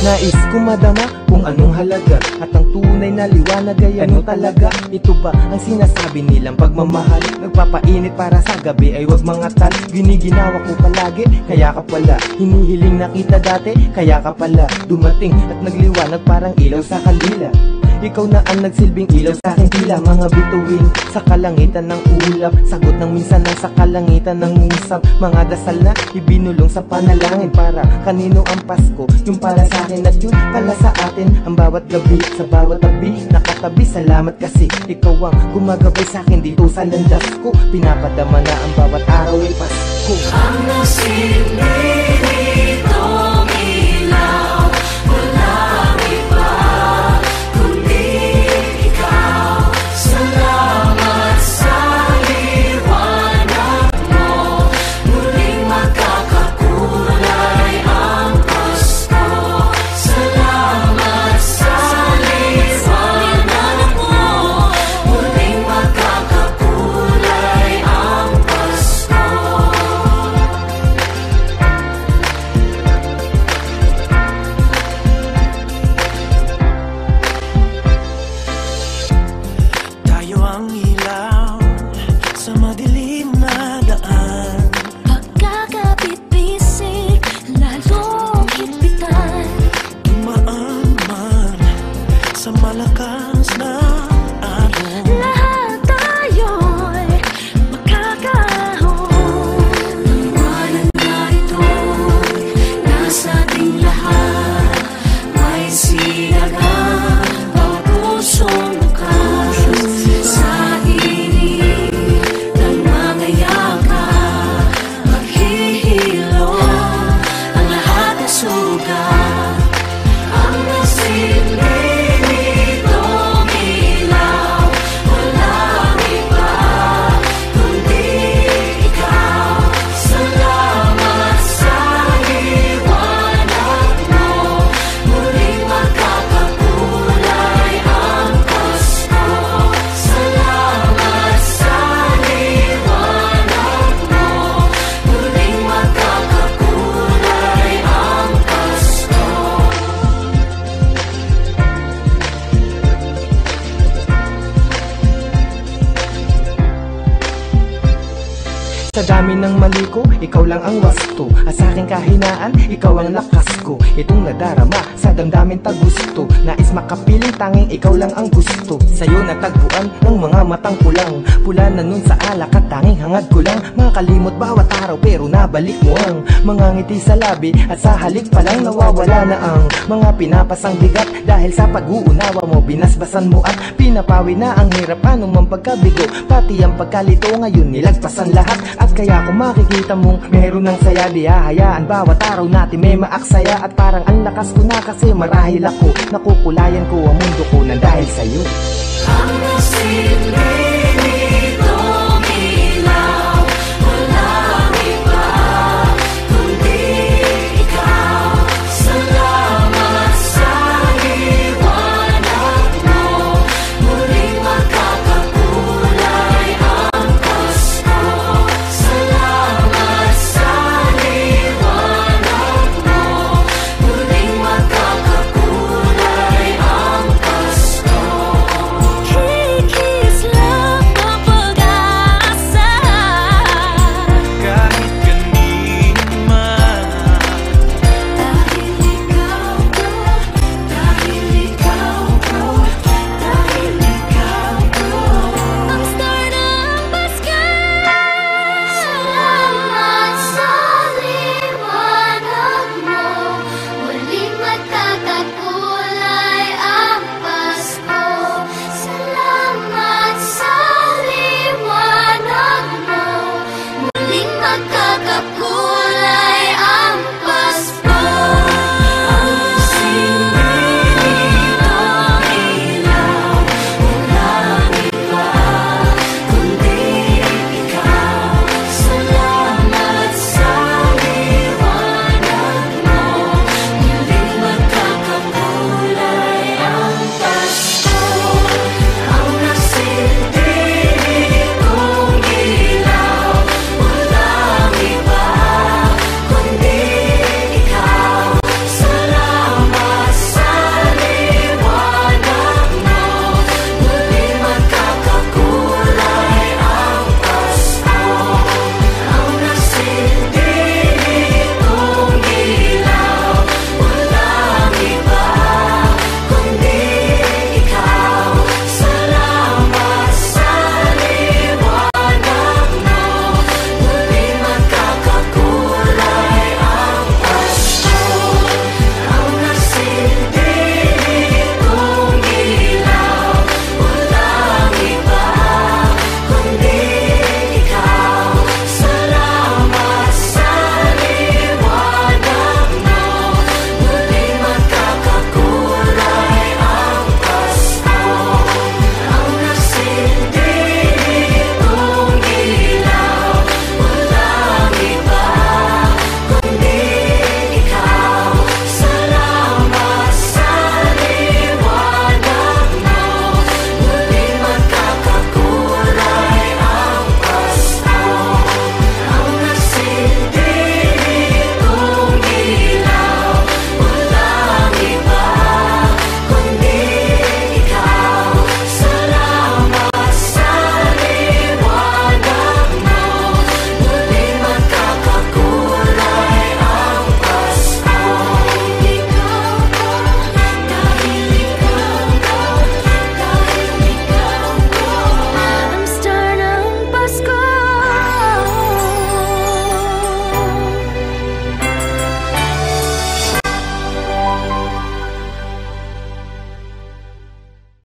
Nais ko madama kung anong halaga, at ang tunay na liwanag ay ano talaga. Ito ba ang sinasabi nilang pagmamahal? Nagpapainit para sa gabi ay wag mangatal. Giniginawa ko palagi, kaya ka pala hinihiling na kita dati, kaya ka pala dumating at nagliwanag parang ilaw sa kandila. Ikaw na ang nagsilbing ilaw sa aking tila. Mga bituin sa kalangitan ng ulap, sagot ng minsan na sa kalangitan ng musap. Mga dasal na ibinulong sa panalangin, para kanino ang Pasko? Yung para sa akin at yun pala sa atin. Ang bawat gabi, sa bawat tabi, nakatabi. Salamat kasi ikaw ang gumagabay sa akin dito sa landas ko. Pinapadama na ang bawat araw ay Pasko. Ang nasilbing itong ilaw, walang iba kundi ikaw. Salamat sa liwanag mo, muling magkakakulay ang Pasko. Salamat sa liwanag mo, muling magkakakulay ang Pasko. Tayo ang ilaw sa madilim na daan. Pagkakapit-bisig, lalong higpitan. Dumaan man sa malakas na araw. Lahat tayo'y makakahon. Liwanag na ito'y nasa ating lahat. May sinagang bawat pusong bukas. Sa init ng mga yakap, maghihilom ang lahat ng sugat. Ang nasilbing itong ilaw, walang iba kundi ikaw. Salamat sa liwanag mo, muling magkakakulay ang Pasko. Salamat sa liwanag mo, muling magkakakulay ang Pasko. Sa dami ng mali ko, ikaw lang ang wasto. At sa aking kahinaan, ikaw ang lakas ko. Itong nadarama sa damdamin tagusto. Nais makapiling, tanging ikaw lang ang gusto. Sa'yo natagpuan ng mga matang pulang. Pula na nun sa alak at tanging hangad ko lang. Makalimot bawat araw pero nabalik mo ang mga ngiti sa labi. At sa halik pa lang nawawala na ang mga pinapasang bigat. Dahil sa pag-uunawa mo, binasbasan mo at pinapawi na ang hirap. Anong mang pagkabigo, pati ang pagkalito ngayon nilagpasan lahat. At kaya kung makikita mong meron ng saya, di hahayaan bawat araw natin may maaksaya. At parang ang lakas ko na kasi marahil ako nakukulayan ko ang mundo ko nang dahil sa'yo. Ang nasilbing